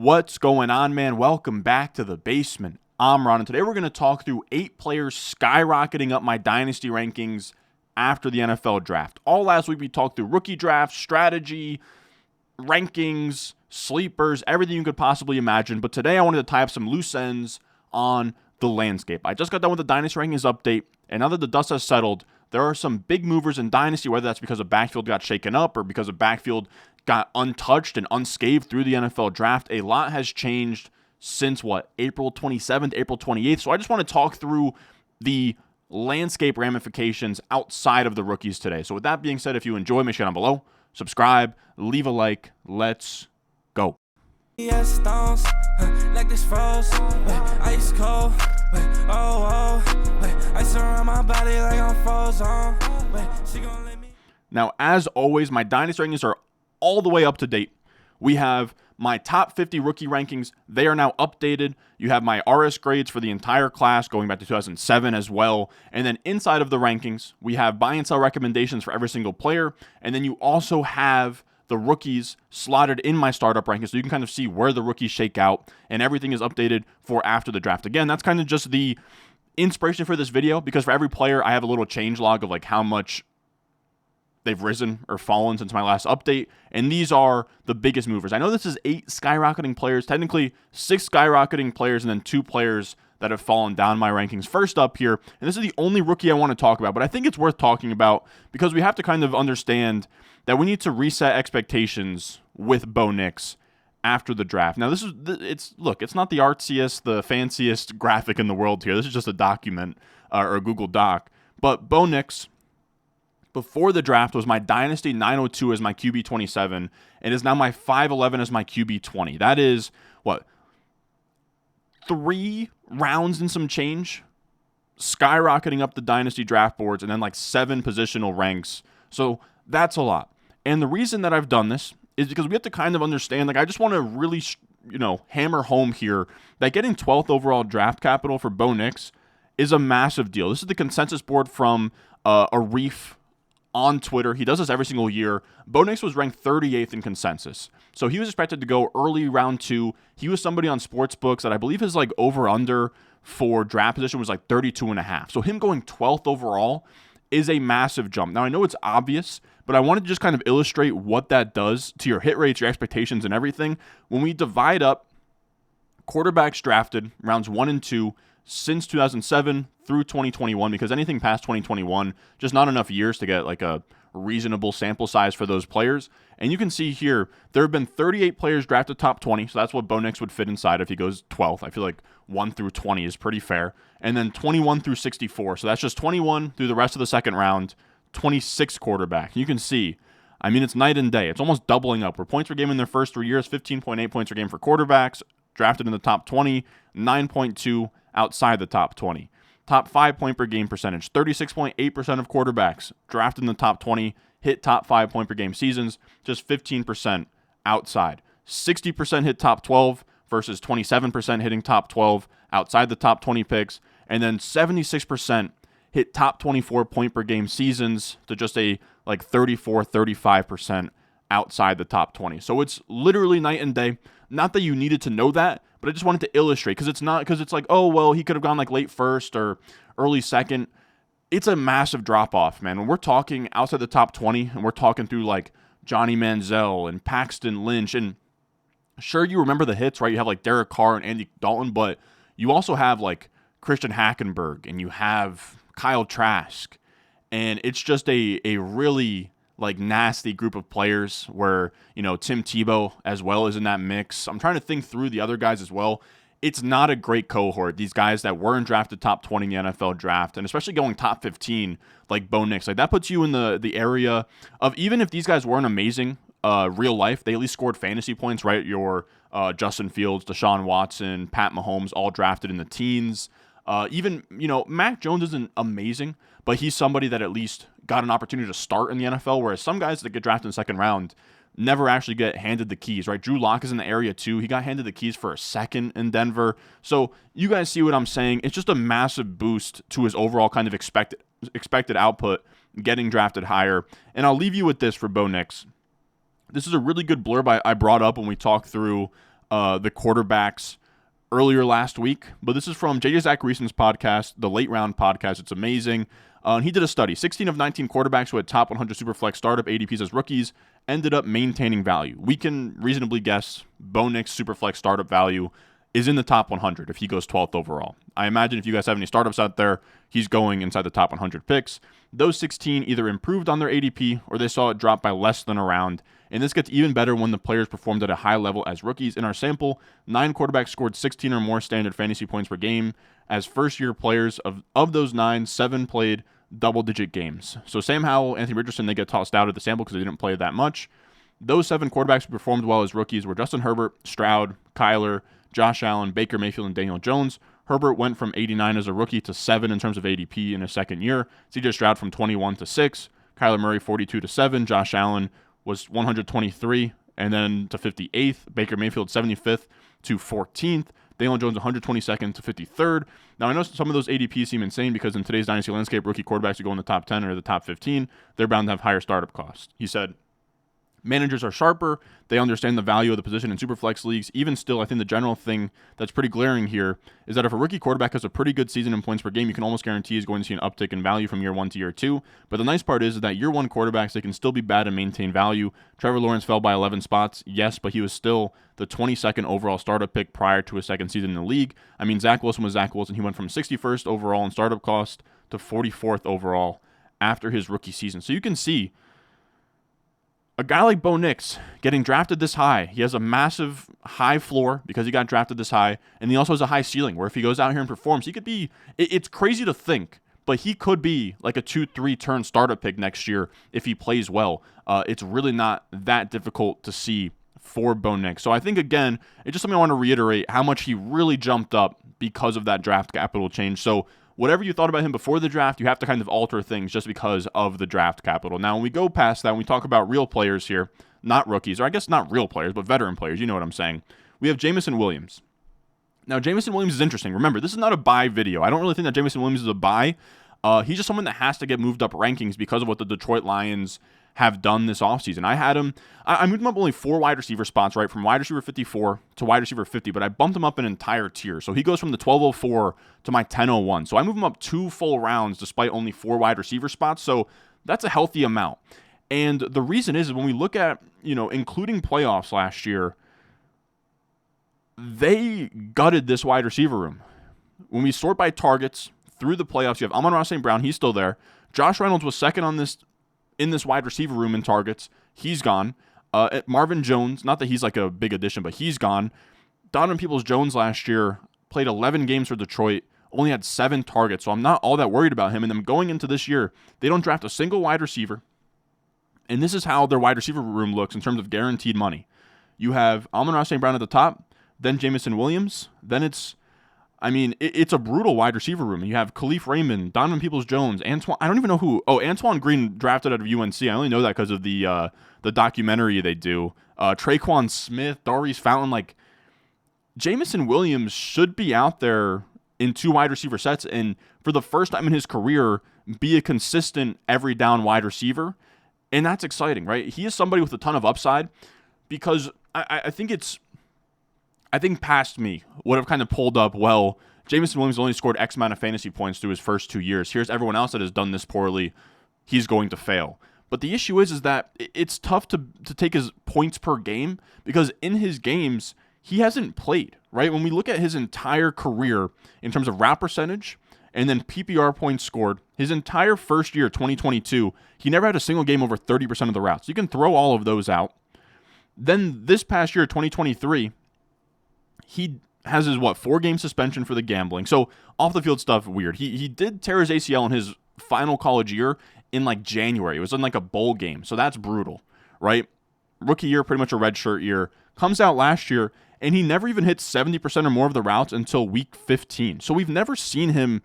What's going on, man? Welcome back to the basement. I'm Ron, and today we're going to talk through 8 players skyrocketing up my Dynasty rankings after the NFL draft. All last week we talked through rookie draft, strategy, rankings, sleepers, everything you could possibly imagine. But today I wanted to tie up some loose ends on the landscape. I just got done with the Dynasty rankings update, and now that the dust has settled, there are some big movers in Dynasty, whether that's because a backfield got shaken up or because a backfield got untouched and unscathed through the NFL draft. A lot has changed since, April 27th, April 28th. So I just want to talk through the landscape ramifications outside of the rookies today. So with that being said, if you enjoy, make sure down below, subscribe, leave a like. Let's go. Yes, stones, like this froze, ice cold, ice around my body like I'm frozen. She gon' let me. Now, as always, my Dynasty rankings are all the way up to date. We have my top 50 rookie rankings. They are now updated. You have my RS grades for the entire class going back to 2007 as well. And then inside of the rankings, we have buy and sell recommendations for every single player. And then you also have the rookies slotted in my startup rankings, so you can kind of see where the rookies shake out, and everything is updated for after the draft. Again, that's kind of just the inspiration for this video, because for every player, I have a little change log of like how much they've risen or fallen since my last update, and these are the biggest movers. I know this is 8 skyrocketing players, technically 6 skyrocketing players, and then 2 players that have fallen down my rankings. First up here, and this is the only rookie I want to talk about, but I think it's worth talking about because we have to kind of understand that we need to reset expectations with Bo Nix after the draft. Now, it's not the artsiest, the fanciest graphic in the world here. This is just a document or a Google Doc. But Bo Nix, before the draft, was my Dynasty 902 as my QB 27, and is now my 511 as my QB 20. That is, 3 rounds and some change, skyrocketing up the Dynasty draft boards, and then like 7 positional ranks. So that's a lot. And the reason that I've done this is because we have to kind of understand, I just want to really, hammer home here that getting 12th overall draft capital for Bo Nix is a massive deal. This is the consensus board from Arif on Twitter. He does this every single year. Bo Nix was ranked 38th in consensus. So he was expected to go early round 2. He was somebody on sportsbooks that I believe his over-under for draft position was 32.5. So him going 12th overall is a massive jump. Now, I know it's obvious, but I wanted to just kind of illustrate what that does to your hit rates, your expectations, and everything. When we divide up quarterbacks drafted rounds 1 and 2 since 2007 through 2021, because anything past 2021, just not enough years to get a reasonable sample size for those players. And you can see here, there have been 38 players drafted top 20, so that's what Bo Nix would fit inside if he goes 12th. I feel like 1 through 20 is pretty fair. And then 21 through 64, so that's just 21 through the rest of the second round, 26 quarterback. You can see, it's night and day. It's almost doubling up. Where points per game in their first 3 years, 15.8 points per game for quarterbacks, drafted in the top 20, 9.2 outside the top 20. Top 5 point per game percentage, 36.8% of quarterbacks drafted in the top 20 hit top 5 point per game seasons, just 15% outside. 60% hit top 12 versus 27% hitting top 12 outside the top 20 picks, and then 76% hit top 24 point per game seasons to just a 34-35% outside the top 20. So it's literally night and day. Not that you needed to know that, but I just wanted to illustrate, because it's he could have gone late first or early second. It's a massive drop off, man. When we're talking outside the top 20 and we're talking through Johnny Manziel and Paxton Lynch, and sure, you remember the hits, right? You have Derek Carr and Andy Dalton, but you also have Christian Hackenberg and you have Kyle Trask, and it's just a really nasty group of players where, Tim Tebow as well is in that mix. I'm trying to think through the other guys as well. It's not a great cohort. These guys that weren't drafted top 20 in the NFL draft, and especially going top 15 like Bo Nix, that puts you in the area of, even if these guys weren't amazing real life, they at least scored fantasy points, right? Your Justin Fields, Deshaun Watson, Pat Mahomes, all drafted in the teens. Even, Mac Jones isn't amazing, but he's somebody that at least got an opportunity to start in the NFL, whereas some guys that get drafted in the second round never actually get handed the keys, right? Drew Lock is in the area too. He got handed the keys for a second in Denver. So you guys see what I'm saying? It's just a massive boost to his overall kind of expected output getting drafted higher. And I'll leave you with this for Bo Nix. This is a really good blurb I brought up when we talked through the quarterbacks earlier last week, but this is from JJ Zach Reason's podcast, the Late Round Podcast. It's amazing. And he did a study. 16 of 19 quarterbacks who had top 100 Superflex startup ADPs as rookies ended up maintaining value. We can reasonably guess Bo Nix Superflex startup value is in the top 100 if he goes 12th overall. I imagine if you guys have any startups out there, he's going inside the top 100 picks. Those 16 either improved on their ADP or they saw it drop by less than a round. And this gets even better when the players performed at a high level as rookies. In our sample, 9 quarterbacks scored 16 or more standard fantasy points per game. As first-year players, of those 9, 7 played double-digit games. So Sam Howell, Anthony Richardson, they get tossed out of the sample because they didn't play that much. Those 7 quarterbacks who performed well as rookies were Justin Herbert, Stroud, Kyler, Josh Allen, Baker Mayfield, and Daniel Jones. Herbert went from 89 as a rookie to 7 in terms of ADP in his second year. CJ Stroud from 21 to 6. Kyler Murray 42 to 7. Josh Allen was 123 and then to 58th. Baker Mayfield 75th to 14th. Daniel Jones 122nd to 53rd. Now, I know some of those ADPs seem insane because in today's dynasty landscape, rookie quarterbacks who go in the top 10 or the top 15, they're bound to have higher startup costs. He said, managers are sharper. They understand the value of the position in Superflex leagues. Even still, I think the general thing that's pretty glaring here is that if a rookie quarterback has a pretty good season in points per game, you can almost guarantee he's going to see an uptick in value from year 1 to year 2. But the nice part is that year 1 quarterbacks, they can still be bad and maintain value. Trevor Lawrence fell by 11 spots, yes, but he was still the 22nd overall startup pick prior to his second season in the league. I mean, Zach Wilson was Zach Wilson. He went from 61st overall in startup cost to 44th overall after his rookie season. So you can see a guy like Bo Nix getting drafted this high, he has a massive high floor because he got drafted this high, and he also has a high ceiling where if he goes out here and performs, he could be, it's crazy to think, but he could be like a 2-3 turn startup pick next year if he plays well. It's really not that difficult to see for Bo Nix. So I think, again, it's just something I want to reiterate how much he really jumped up because of that draft capital change. So whatever you thought about him before the draft, you have to kind of alter things just because of the draft capital. Now, when we go past that, when we talk about real players here, not rookies, or I guess not real players, but veteran players, you know what I'm saying. We have Jameson Williams. Now, Jameson Williams is interesting. Remember, this is not a buy video. I don't really think that Jameson Williams is a buy. He's just someone that has to get moved up rankings because of what the Detroit Lions have done this offseason. I had him, I moved him up only 4 wide receiver spots, right? From wide receiver 54 to wide receiver 50, but I bumped him up an entire tier. So he goes from the 1204 to my 1001. So I move him up 2 full rounds despite only 4 wide receiver spots. So that's a healthy amount. And the reason is when we look at, including playoffs last year, they gutted this wide receiver room. When we sort by targets through the playoffs, you have Amon-Ra St. Brown. He's still there. Josh Reynolds was second in this wide receiver room in targets. He's gone. Marvin Jones, not that he's like a big addition, but he's gone. Donovan Peoples-Jones last year played 11 games for Detroit, only had 7 targets, so I'm not all that worried about him. And then going into this year, they don't draft a single wide receiver. And this is how their wide receiver room looks in terms of guaranteed money. You have Amon-Ra St. Brown at the top, then Jameson Williams, then it's a brutal wide receiver room. You have Khalif Raymond, Donovan Peoples-Jones, Antoine. I don't even know who. Oh, Antoine Green drafted out of UNC. I only know that because of the documentary they do. Traquan Smith, Darius Fountain. Like, Jameson Williams should be out there in 2 wide receiver sets and for the first time in his career be a consistent every down wide receiver. And that's exciting, right? He is somebody with a ton of upside because I think past me would have kind of pulled up, well, Jameson Williams only scored X amount of fantasy points through his first 2 years. Here's everyone else that has done this poorly. He's going to fail. But the issue is that it's tough to take his points per game because in his games, he hasn't played, right? When we look at his entire career in terms of route percentage and then PPR points scored, his entire first year, 2022, he never had a single game over 30% of the routes. You can throw all of those out. Then this past year, 2023, he has his, 4-game suspension for the gambling. So off the field stuff, weird. He did tear his ACL in his final college year in January. It was in a bowl game. So that's brutal, right? Rookie year, pretty much a redshirt year. Comes out last year, and he never even hit 70% or more of the routes until week 15. So we've never seen him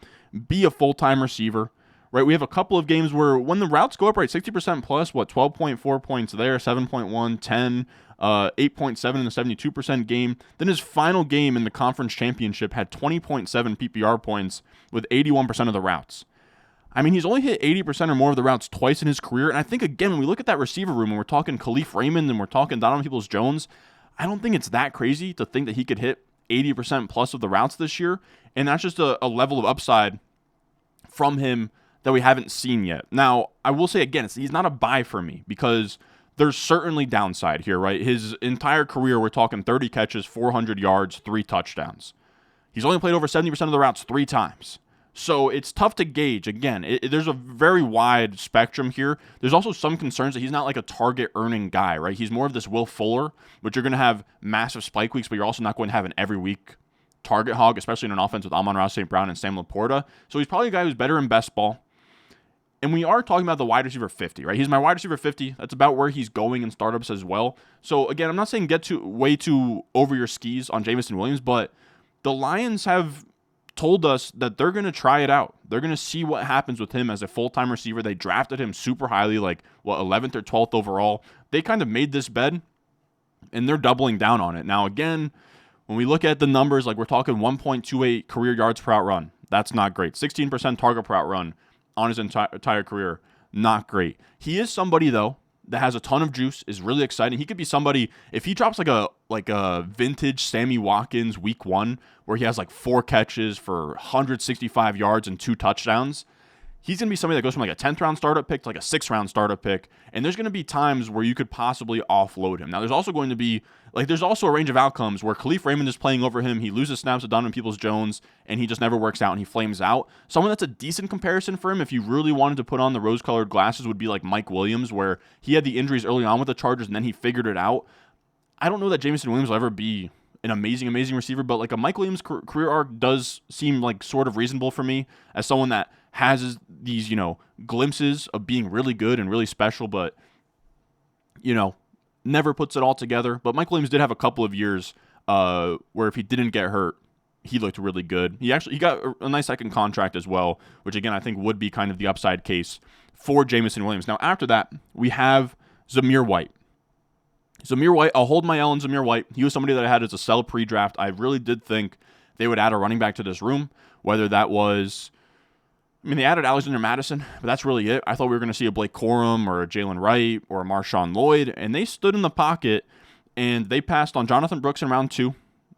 be a full-time receiver, right? We have a couple of games where when the routes go up, right, 60% plus, 12.4 points there, 7.1, 10, 8.7 in the 72% game. Then his final game in the conference championship had 20.7 PPR points with 81% of the routes. He's only hit 80% or more of the routes twice in his career. And I think, again, when we look at that receiver room and we're talking Khalif Raymond and we're talking Donovan Peoples-Jones, I don't think it's that crazy to think that he could hit 80% plus of the routes this year. And that's just a level of upside from him that we haven't seen yet. Now, I will say again, he's not a buy for me because there's certainly downside here, right? His entire career, we're talking 30 catches, 400 yards, 3 touchdowns. He's only played over 70% of the routes 3 times. So it's tough to gauge. Again, there's a very wide spectrum here. There's also some concerns that he's not like a target earning guy, right? He's more of this Will Fuller, but you're going to have massive spike weeks, but you're also not going to have an every week target hog, especially in an offense with Amon-Ra St. Brown and Sam Laporta. So he's probably a guy who's better in best ball. And we are talking about the wide receiver 50, right? He's my wide receiver 50. That's about where he's going in startups as well. So again, I'm not saying get way too over your skis on Jameson Williams, but the Lions have told us that they're going to try it out. They're going to see what happens with him as a full-time receiver. They drafted him super highly, like, 11th or 12th overall. They kind of made this bed, and they're doubling down on it. Now, again, when we look at the numbers, like we're talking 1.28 career yards per out run. That's not great. 16% target per out run on his entire career. Not great. He is somebody, though, that has a ton of juice, is really exciting. He could be somebody, if he drops like a vintage Sammy Watkins week 1, where he has like 4 catches for 165 yards and 2 touchdowns, he's going to be somebody that goes from like a 10th round startup pick to like a 6th round startup pick. And there's going to be times where you could possibly offload him. Now, there's also going to be, there's also a range of outcomes where Khalif Raymond is playing over him. He loses snaps to Donovan Peoples-Jones, and he just never works out, and he flames out. Someone that's a decent comparison for him, if you really wanted to put on the rose-colored glasses, would be like Mike Williams, where he had the injuries early on with the Chargers, and then he figured it out. I don't know that Jameson Williams will ever be an amazing receiver, but like a Mike Williams career arc does seem like sort of reasonable for me as someone that has these, glimpses of being really good and really special, but, never puts it all together. But Mike Williams did have a couple of years where if he didn't get hurt, he looked really good. He got a nice second contract as well, which again, I think would be kind of the upside case for Jameson Williams. Now, after that, we have Zamir White. I'll hold my L on Zamir White. He was somebody that I had as a sell pre-draft. I really did think they would add a running back to this room, whether that was, they added Alexander Madison, but that's really it. I thought we were going to see a Blake Corum or a Jalen Wright or a Marshawn Lloyd, and they stood in the pocket, and they passed on Jonathan Brooks in round 2.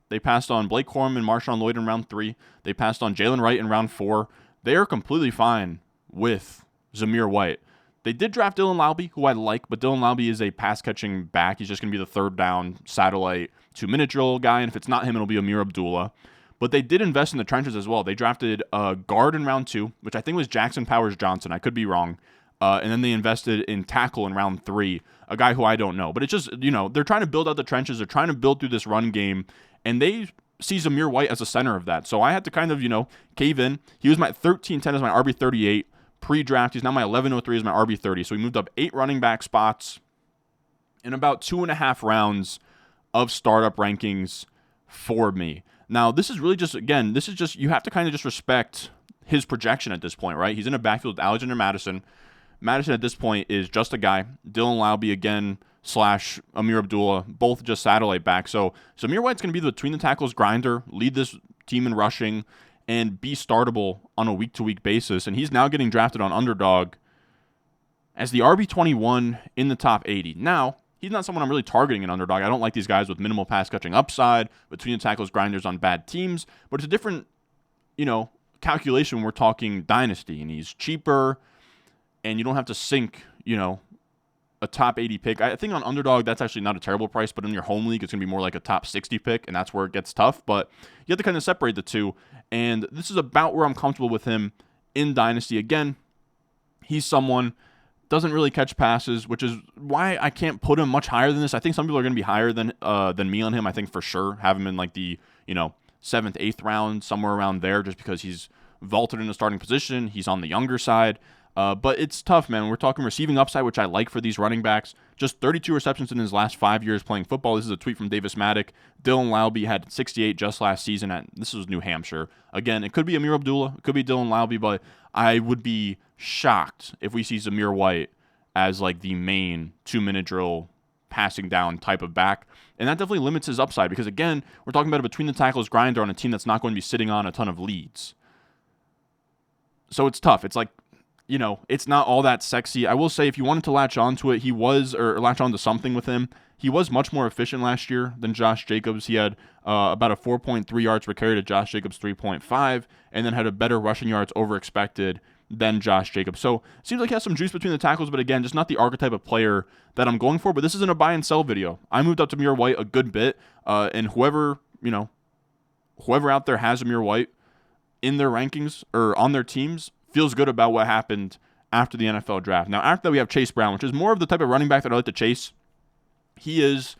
They passed on Blake Corum and Marshawn Lloyd in round 3. They passed on Jalen Wright in round 4. They are completely fine with Zamir White. They did draft Dylan Laube, who I like, but Dylan Laube is a pass-catching back. He's just going to be the third down satellite 2-minute drill guy, and if it's not him, it'll be Amir Abdullah. But they did invest in the trenches as well. They drafted a guard in round 2, which I think was Jackson Powers Johnson. I could be wrong. And then they invested in tackle in round 3, a guy who I don't know. But it's just, they're trying to build out the trenches. They're trying to build through this run game, and they see Zamir White as a center of that. So I had to kind of, cave in. He was my 13-10 as my RB38. Pre-draft, he's now my 1103 as my RB30. So he moved up 8 running back spots in about 2.5 rounds of startup rankings for me. Now, this is really just, you have to kind of just respect his projection at this point, right? He's in a backfield with Alexander Madison. Madison at this point is just a guy. Dylan Laube again / Amir Abdullah, both just satellite back. So Zamir White's going to be the between the tackles grinder, lead this team in rushing, and be startable on a week-to-week basis. And he's now getting drafted on Underdog as the RB21 in the top 80. Now, he's not someone I'm really targeting an Underdog. I don't like these guys with minimal pass-catching upside, between the tackles grinders on bad teams. But it's a different, calculation when we're talking Dynasty. And he's cheaper, and you don't have to sink, a top 80 pick. I think on Underdog, that's actually not a terrible price, but in your home league, it's going to be more like a top 60 pick, and that's where it gets tough. But you have to kind of separate the two, and this is about where I'm comfortable with him in Dynasty. Again, he's someone, doesn't really catch passes, which is why I can't put him much higher than this. I think some people are going to be higher than me on him. I think for sure have him in like the 7th, 8th round, somewhere around there, just because he's vaulted in a starting position. He's on the younger side. But it's tough, man. We're talking receiving upside, which I like for these running backs. Just 32 receptions in his last 5 years playing football. This is a tweet from Davis Maddock. Dylan Laube had 68 just last season. This was New Hampshire. Again, it could be Amir Abdullah. It could be Dylan Laube, but I would be shocked if we see Zamir White as like the main 2-minute drill passing down type of back. And that definitely limits his upside because, again, we're talking about a between the tackles grinder on a team that's not going to be sitting on a ton of leads. So it's tough. It's like it's not all that sexy. I will say if you wanted to latch onto it, or latch onto something with him, he was much more efficient last year than Josh Jacobs. He had about a 4.3 yards per carry to Josh Jacobs' 3.5, and then had a better rushing yards over expected than Josh Jacobs. So it seems like he has some juice between the tackles, but again, just not the archetype of player that I'm going for. But this isn't a buy and sell video. I moved up to Zamir White a good bit, and whoever out there has Zamir White in their rankings or on their teams feels good about what happened after the NFL draft. Now, after that, we have Chase Brown, which is more of the type of running back that I like to chase. He is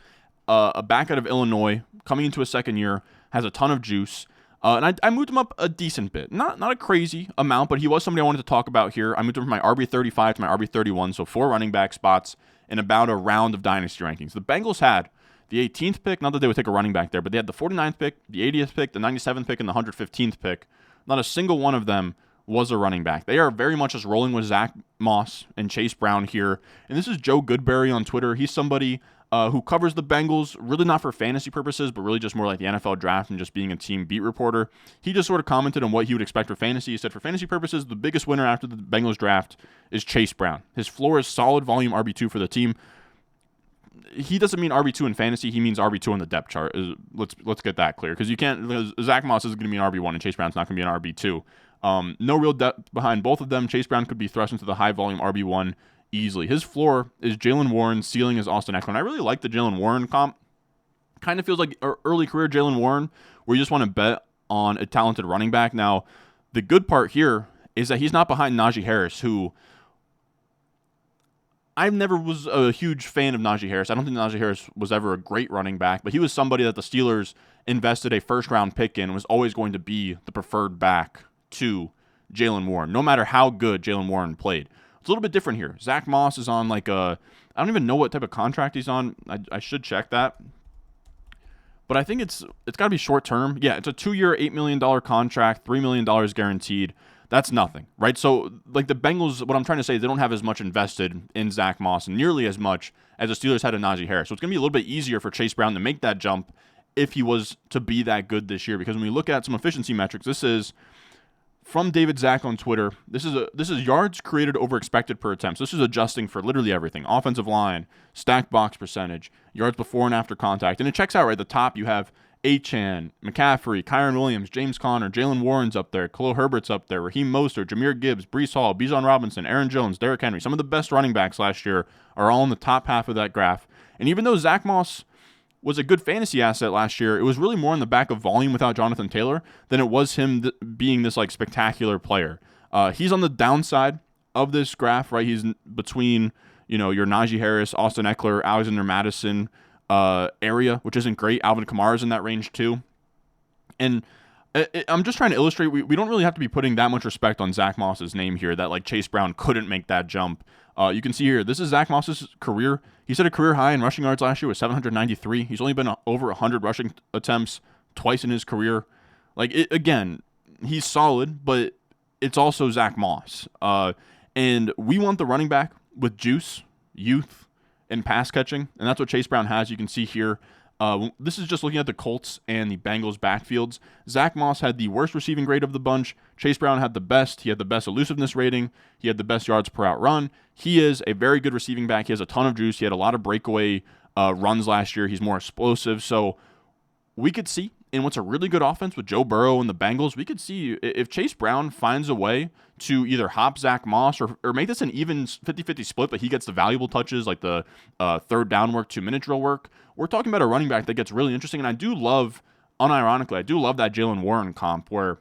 a back out of Illinois, coming into his second year, has a ton of juice. And I moved him up a decent bit. Not a crazy amount, but he was somebody I wanted to talk about here. I moved him from my RB35 to my RB31, so 4 running back spots in about a round of Dynasty rankings. The Bengals had the 18th pick, not that they would take a running back there, but they had the 49th pick, the 80th pick, the 97th pick, and the 115th pick. Not a single one of them was a running back. They are very much just rolling with Zach Moss and Chase Brown here. And this is Joe Goodberry on Twitter. He's somebody who covers the Bengals, really not for fantasy purposes, but really just more like the NFL draft and just being a team beat reporter. He just sort of commented on what he would expect for fantasy. He said, for fantasy purposes, the biggest winner after the Bengals draft is Chase Brown. His floor is solid volume RB2 for the team. He doesn't mean RB2 in fantasy. He means RB2 on the depth chart. Let's get that clear, because Zach Moss isn't going to be an RB1 and Chase Brown's not going to be an RB2. No real depth behind both of them. Chase Brown could be thrust into the high volume RB1 easily. His floor is Jalen Warren, ceiling is Austin Eckler. And I really like the Jalen Warren comp. Kind of feels like early career Jalen Warren, where you just want to bet on a talented running back. Now, the good part here is that he's not behind Najee Harris, who I never was a huge fan of Najee Harris. I don't think Najee Harris was ever a great running back, but he was somebody that the Steelers invested a first-round pick in and was always going to be the preferred back to Jalen Warren, no matter how good Jalen Warren played. It's a little bit different here. Zach Moss is on I don't even know what type of contract he's on. I should check that. But I think it's got to be short-term. Yeah, it's a 2-year, $8 million contract, $3 million guaranteed. That's nothing, right? So, like the Bengals, what I'm trying to say is they don't have as much invested in Zach Moss, nearly as much as the Steelers had in Najee Harris. So it's going to be a little bit easier for Chase Brown to make that jump if he was to be that good this year. Because when we look at some efficiency metrics, this is from David Zach on Twitter. This is yards created over expected per attempt. So this is adjusting for literally everything: offensive line, stacked box percentage, yards before and after contact. And it checks out right at the top. You have Achane, McCaffrey, Kyren Williams, James Conner, Jalen Warren's up there, Khalil Herbert's up there, Raheem Mostert, Jameer Gibbs, Breece Hall, Bijan Robinson, Aaron Jones, Derrick Henry. Some of the best running backs last year are all in the top half of that graph. And even though Zach Moss was a good fantasy asset last year, it was really more on the back of volume without Jonathan Taylor than it was him being this spectacular player. He's on the downside of this graph, right? He's between your Najee Harris, Austin Eckler, Alexander Mattison area, which isn't great. Alvin Kamara's in that range too. And I'm just trying to illustrate, we don't really have to be putting that much respect on Zach Moss's name here, that Chase Brown couldn't make that jump. You can see here, this is Zach Moss's career. He set a career high in rushing yards last year with 793. He's only been over 100 rushing attempts twice in his career. Again, he's solid, but it's also Zach Moss. And we want the running back with juice, youth, and pass catching, and that's what Chase Brown has. You can see here, this is just looking at the Colts and the Bengals backfields. Zach Moss had the worst receiving grade of the bunch. Chase Brown had the best. He had the best elusiveness rating. He had the best yards per out run. He is a very good receiving back. He has a ton of juice. He had a lot of breakaway runs last year. He's more explosive. So we could see in what's a really good offense with Joe Burrow and the Bengals, we could see if Chase Brown finds a way to either hop Zach Moss or make this an even 50-50 split, but he gets the valuable touches like the third down work, 2-minute drill work. We're talking about a running back that gets really interesting. And I do love, unironically, I do love that Jalen Warren comp where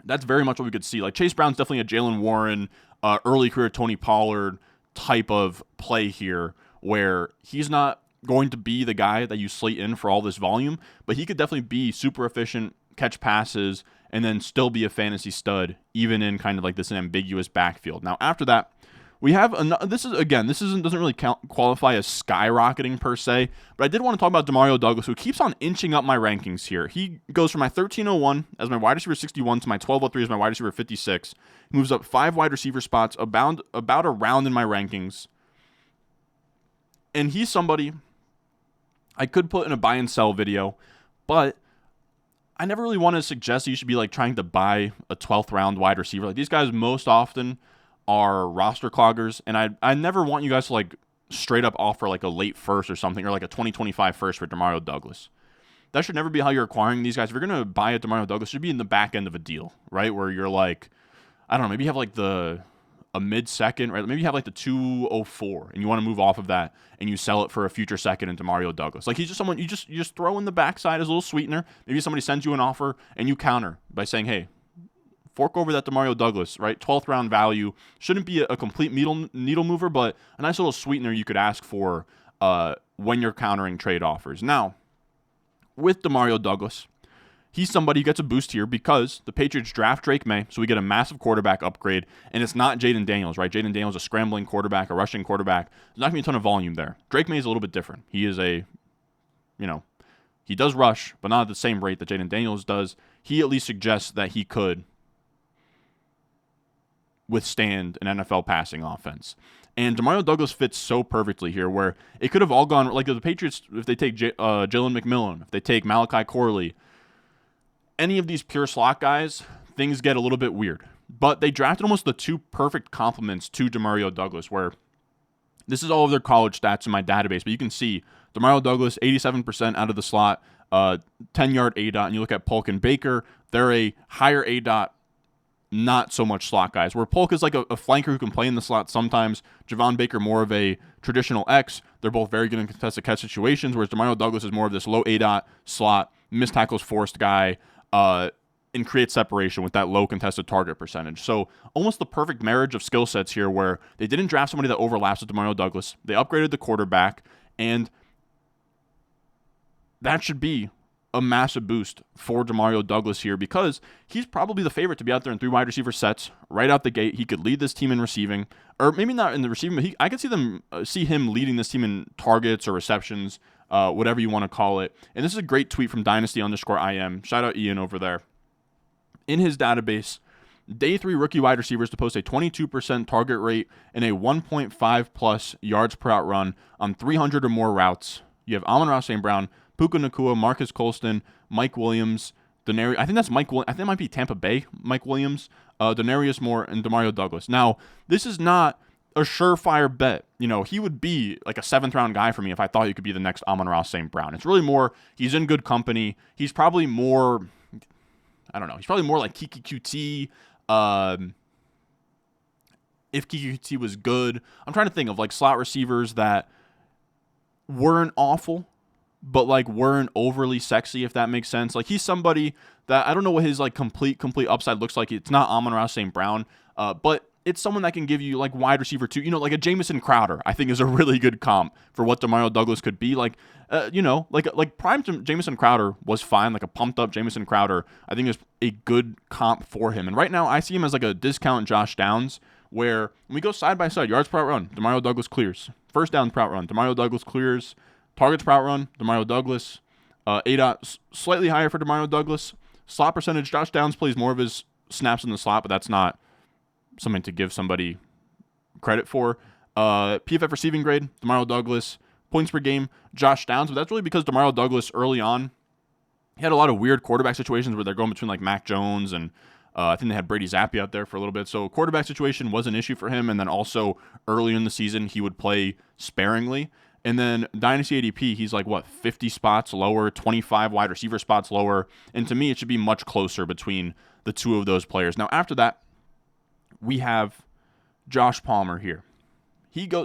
that's very much what we could see. Chase Brown's definitely a Jalen Warren, early career Tony Pollard type of play here where he's not going to be the guy that you slate in for all this volume, but he could definitely be super efficient, catch passes, and then still be a fantasy stud, even in kind of this ambiguous backfield. Now, after that, we have doesn't really qualify as skyrocketing per se, but I did want to talk about Demario Douglas, who keeps on inching up my rankings here. He goes from my 1301 as my wide receiver 61 to my 1203 as my wide receiver 56. He moves up 5 wide receiver spots, about a round in my rankings. And he's somebody I could put in a buy and sell video, but I never really want to suggest you should be trying to buy a 12th round wide receiver. These guys most often are roster cloggers, and I never want you guys to like straight up offer like a late first or something, or like a 2025 first for Demario Douglas. That should never be how you're acquiring these guys. If you're going to buy a Demario Douglas, it should be in the back end of a deal, right? Where you're like, I don't know, maybe you have like a mid-second, right? Maybe you have like the 204 and you want to move off of that and you sell it for a future second into Demario Douglas. Like he's just someone you just throw in the backside as a little sweetener. Maybe somebody sends you an offer and you counter by saying, hey, fork over that Demario Douglas, right? 12th round value. Shouldn't be a complete needle mover, but a nice little sweetener you could ask for when you're countering trade offers. Now, with Demario Douglas, he's somebody who gets a boost here because the Patriots draft Drake May, so we get a massive quarterback upgrade, and it's not Jaden Daniels, right? Jaden Daniels is a scrambling quarterback, a rushing quarterback. There's not going to be a ton of volume there. Drake May is a little bit different. He is he does rush, but not at the same rate that Jaden Daniels does. He at least suggests that he could withstand an NFL passing offense. And Demario Douglas fits so perfectly here where it could have all gone, like the Patriots, if they take Jalen McMillan, if they take Malachi Corley, any of these pure slot guys, things get a little bit weird. But they drafted almost the two perfect complements to Demario Douglas, where this is all of their college stats in my database, but you can see Demario Douglas, 87% out of the slot, 10-yard ADOT, and you look at Polk and Baker, they're a higher ADOT, not so much slot guys, where Polk is like a flanker who can play in the slot sometimes. Javon Baker more of a traditional X. They're both very good in contested catch situations, whereas Demario Douglas is more of this low ADOT slot, missed tackles forced guy, and create separation with that low contested target percentage. So almost the perfect marriage of skill sets here where they didn't draft somebody that overlaps with Demario Douglas. They upgraded the quarterback, and that should be a massive boost for Demario Douglas here because he's probably the favorite to be out there in 3 wide receiver sets right out the gate. He could lead this team in receiving, or maybe not in the receiving, but I could see him leading this team in targets or receptions, whatever you want to call it. And this is a great tweet from Dynasty_IM. Shout out Ian over there. In his database, day 3 rookie wide receivers to post a 22% target rate and a 1.5 plus yards per out run on 300 or more routes. You have Amon-Ra St. Brown, Puka Nacua, Marcus Colston, Mike Williams, I think that's Mike. I think it might be Tampa Bay Mike Williams, Denarius Moore, and Demario Douglas. Now, this is not a surefire bet. He would be like a 7th round guy for me if I thought he could be the next Amon-Ra St. Brown. It's really more he's in good company. He's probably more, I don't know. He's probably more like Kiki QT. If Kiki QT was good, I'm trying to think of like slot receivers that weren't awful, but like weren't overly sexy, if that makes sense. Like he's somebody that I don't know what his like complete upside looks like. It's not Amon-Ra St. Brown, but it's someone that can give you like wide receiver 2, like a Jameson Crowder, I think is a really good comp for what Demario Douglas could be. Like prime Jameson Crowder was fine. Like a pumped up Jameson Crowder, I think is a good comp for him. And right now I see him as like a discount Josh Downs, where when we go side by side, yards per out run, Demario Douglas clears. First down per out run, Demario Douglas clears. Targets per out run, Demario Douglas. ADOT slightly higher for Demario Douglas. Slot percentage, Josh Downs plays more of his snaps in the slot, but that's not something to give somebody credit for. PFF receiving grade, Demario Douglas. Points per game, Josh Downs. But that's really because Demario Douglas early on, he had a lot of weird quarterback situations where they're going between like Mac Jones and I think they had Brady Zappi out there for a little bit. So quarterback situation was an issue for him. And then also early in the season, he would play sparingly. And then Dynasty ADP, he's like, 50 spots lower, 25 wide receiver spots lower. And to me, it should be much closer between the two of those players. Now, after that, we have Josh Palmer here.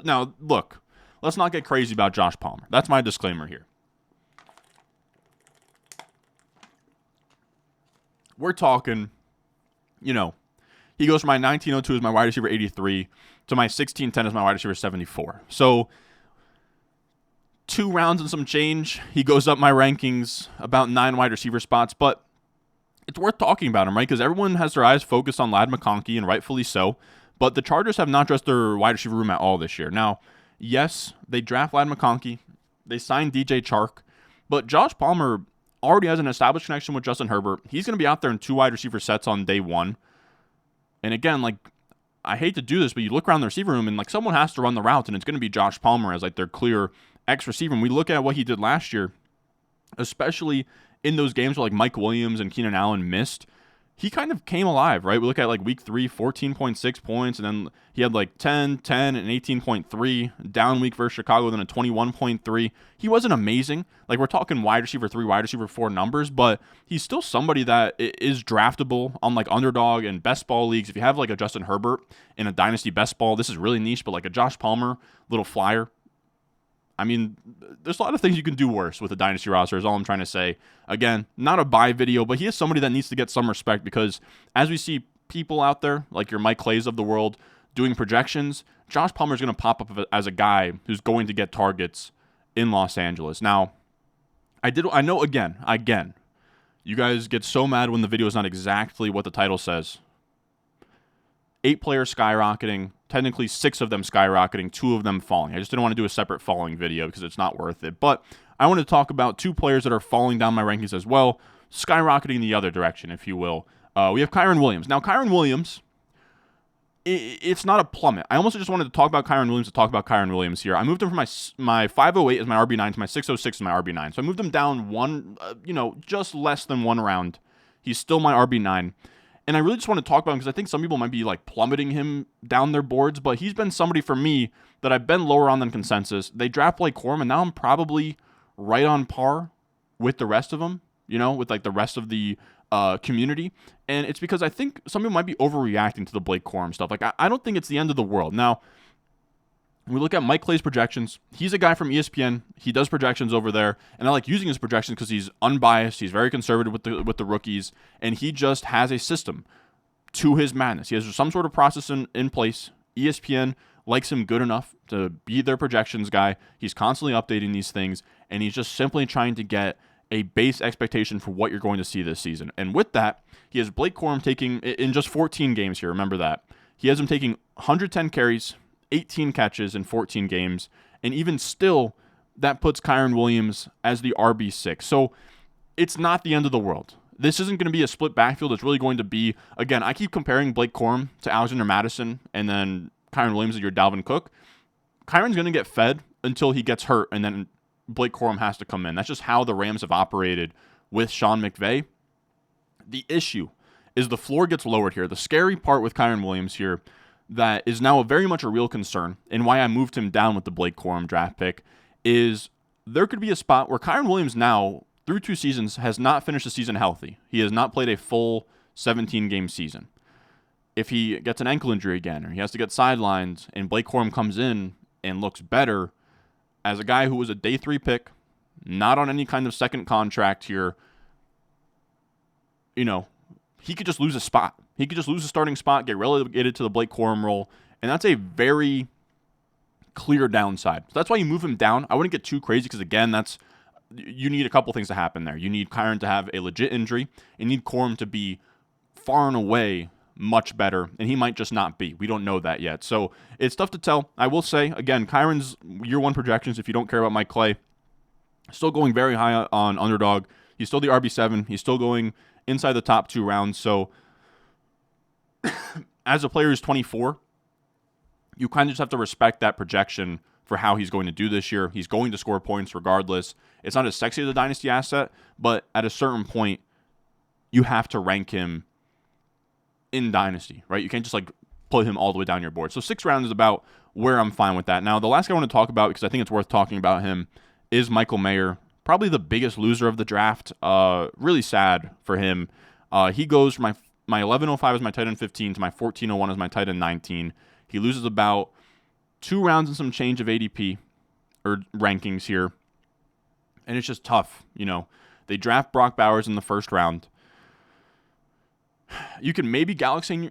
Now, look, let's not get crazy about Josh Palmer. That's my disclaimer here. We're talking, he goes from my 1902 as my wide receiver 83 to my 1610 as my wide receiver 74. So 2 rounds and some change, he goes up my rankings about 9 wide receiver spots, but it's worth talking about him, right? Because everyone has their eyes focused on Ladd McConkey, and rightfully so, but the Chargers have not addressed their wide receiver room at all this year. Now, yes, they draft Ladd McConkey, they signed DJ Chark, but Josh Palmer already has an established connection with Justin Herbert. He's going to be out there in 2 wide receiver sets on day 1. And again, like, I hate to do this, but you look around the receiver room and like someone has to run the route, and it's going to be Josh Palmer as like their clear X receiver. And we look at what he did last year, especially in those games where like Mike Williams and Keenan Allen missed. he kind of came alive, right? We look at like week 3, 14.6 points, and then he had like 10, 10, and 18.3. Down week versus Chicago, then a 21.3. He wasn't amazing. Like, we're talking wide receiver 3, wide receiver 4 numbers, but he's still somebody that is draftable on like underdog and best ball leagues. If you have like a Justin Herbert in a dynasty best ball, this is really niche, but like a Josh Palmer, little flyer. I mean, there's a lot of things you can do worse with a dynasty roster is all I'm trying to say. Again, not a buy video, but he is somebody that needs to get some respect because as we see people out there, like your Mike Clays of the world, doing projections, Josh Palmer is going to pop up as a guy who's going to get targets in Los Angeles. Now, I know again, you guys get so mad when the video is not exactly what the title says. 8 players skyrocketing, technically 6 of them skyrocketing, 2 of them falling. I just didn't want to do a separate falling video because it's not worth it. But I want to talk about 2 players that are falling down my rankings as well, skyrocketing the other direction, if you will. We have Kyren Williams. Now, Kyren Williams, it's not a plummet. I almost just wanted to talk about Kyren Williams here. I moved him from my 508 as my RB9 to my 606 as my RB9. So I moved him down just less than 1 round. He's still my RB9. And I really just want to talk about him because I think some people might be like plummeting him down their boards, but he's been somebody for me that I've been lower on than consensus. They draft Blake Corum, and now I'm probably right on par with the rest of them, with like the rest of the community. And it's because I think some people might be overreacting to the Blake Corum stuff. Like, I don't think it's the end of the world. Now, we look at Mike Clay's projections. He's a guy from ESPN. He does projections over there, and I like using his projections because he's unbiased. He's very conservative with the rookies, and he just has a system to his madness. He has some sort of process in place. ESPN likes him good enough to be their projections guy. He's constantly updating these things, and he's just simply trying to get a base expectation for what you're going to see this season. And with that, he has Blake Corum taking, in just 14 games here, remember that, he has him taking 110 carries, 18 catches in 14 games, and even still, that puts Kyren Williams as the RB6. So it's not the end of the world. This isn't going to be a split backfield. It's really going to be, again, I keep comparing Blake Corum to Alexander Madison and then Kyren Williams is your Dalvin Cook. Kyren's going to get fed until he gets hurt, and then Blake Corum has to come in. That's just how the Rams have operated with Sean McVay. The issue is the floor gets lowered here. The scary part with Kyren Williams here that is now very much a real concern, and why I moved him down with the Blake Corum draft pick, is there could be a spot where Kyren Williams now, through 2 seasons, has not finished the season healthy. He has not played a full 17-game season. If he gets an ankle injury again, or he has to get sidelined, and Blake Corum comes in and looks better, as a guy who was a day 3 pick, not on any kind of second contract here, he could just lose a spot. He could just lose a starting spot, get relegated to the Blake Corum role, and that's a very clear downside. So that's why you move him down. I wouldn't get too crazy because, again, you need a couple things to happen there. You need Kyren to have a legit injury. You need Corum to be far and away much better, and he might just not be. We don't know that yet. So it's tough to tell. I will say, again, Kyren's year 1 projections, if you don't care about Mike Clay, still going very high on underdog. He's still the RB7. He's still going inside the top 2 rounds. So as a player who's 24, you kind of just have to respect that projection for how he's going to do this year. He's going to score points regardless. It's not as sexy as a dynasty asset, but at a certain point, you have to rank him in dynasty, right? You can't just put him all the way down your board. So 6 rounds is about where I'm fine with that. Now, the last guy I want to talk about, because I think it's worth talking about him, is Michael Mayer. Probably the biggest loser of the draft. Really sad for him. He goes from my 1105 as my tight end 15 to my 1401 as my tight end 19. He loses about 2 rounds and some change of ADP or rankings here. And it's just tough. They draft Brock Bowers in the first round. You can maybe galaxy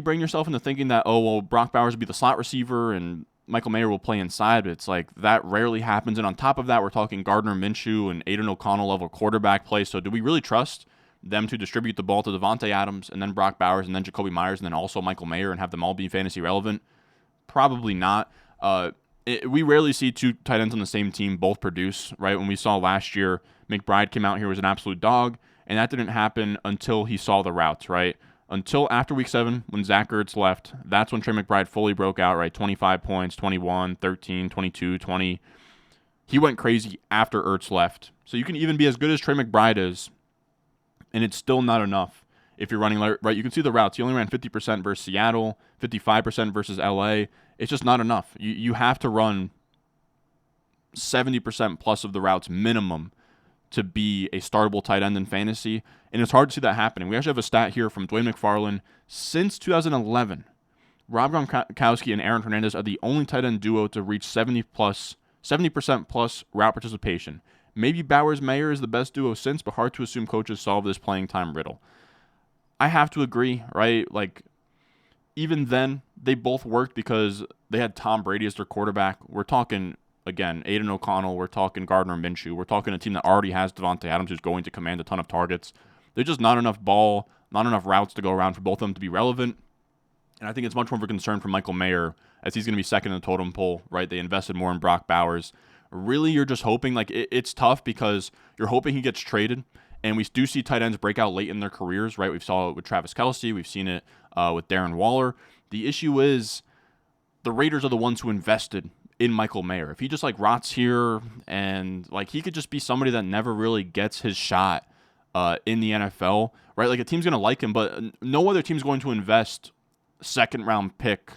brain yourself into thinking that, Brock Bowers will be the slot receiver and Michael Mayer will play inside, but it's like that rarely happens. And on top of that, we're talking Gardner Minshew and Aiden O'Connell level quarterback play. So do we really trust them to distribute the ball to Devontae Adams and then Brock Bowers and then Jacoby Myers and then also Michael Mayer and have them all be fantasy relevant? Probably not. We rarely see 2 tight ends on the same team both produce, right? When we saw last year, McBride came out here was an absolute dog, and that didn't happen until he saw the routes, right? Until after week 7, when Zach Ertz left, that's when Trey McBride fully broke out, right? 25 points, 21, 13, 22, 20. He went crazy after Ertz left. So you can even be as good as Trey McBride is, and it's still not enough if you're running right. You can see the routes. He only ran 50% versus Seattle, 55% versus LA. It's just not enough. You have to run 70% plus of the routes minimum to be a startable tight end in fantasy, and it's hard to see that happening. We actually have a stat here from Dwayne McFarland. Since 2011, Rob Gronkowski and Aaron Hernandez are the only tight end duo to reach 70% plus route participation. Maybe Bowers-Mayer is the best duo since, but hard to assume coaches solve this playing time riddle. I have to agree, right? Like, even then, they both worked because they had Tom Brady as their quarterback. We're talking, again, Aiden O'Connell. We're talking Gardner Minshew. We're talking a team that already has Devontae Adams, who's going to command a ton of targets. There's just not enough ball, not enough routes to go around for both of them to be relevant. And I think it's much more of a concern for Michael Mayer, as he's going to be second in the totem pole, right? They invested more in Brock Bowers. Really, you're just hoping, like, it's tough because you're hoping he gets traded. And we do see tight ends break out late in their careers, right? We've saw it with Travis Kelce. We've seen it with Darren Waller. The issue is the Raiders are the ones who invested in Michael Mayer. If he just, like, rots here and, like, he could just be somebody that never really gets his shot in the NFL, right? Like, a team's going to like him, but no other team's going to invest second-round pick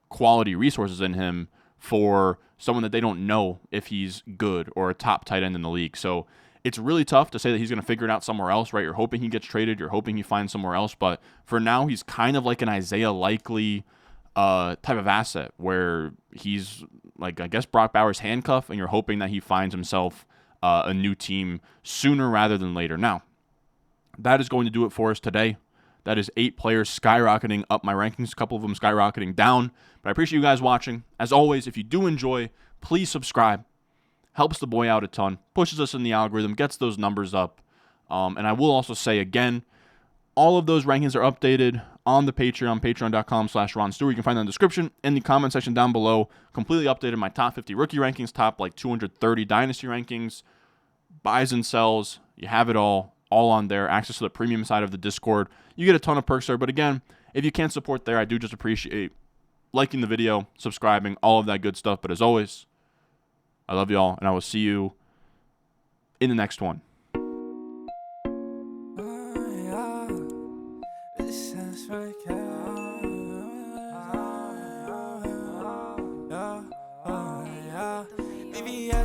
quality resources in him for someone that they don't know if he's good or a top tight end in the league. So it's really tough to say that he's going to figure it out somewhere else, right? You're hoping he gets traded. You're hoping he finds somewhere else. But for now, he's kind of like an Isaiah Likely type of asset where he's like, I guess, Brock Bowers' handcuff, and you're hoping that he finds himself a new team sooner rather than later. Now, that is going to do it for us today. That is 8 players skyrocketing up my rankings, a couple of them skyrocketing down. But I appreciate you guys watching. As always, if you do enjoy, please subscribe. Helps the boy out a ton, pushes us in the algorithm, gets those numbers up. And I will also say again, all of those rankings are updated on the Patreon, patreon.com/Ron Stewart. You can find that in the description, in the comment section down below. Completely updated my top 50 rookie rankings, top like 230 dynasty rankings, buys and sells. You have it all on there. Access to the premium side of the Discord. You get a ton of perks there. But again, if you can't support there, I do just appreciate liking the video, subscribing, all of that good stuff. But as always, I love you all, and I will see you in the next one.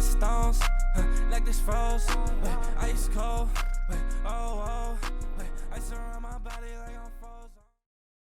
Stones, like this froze, ice cold, ice around my body like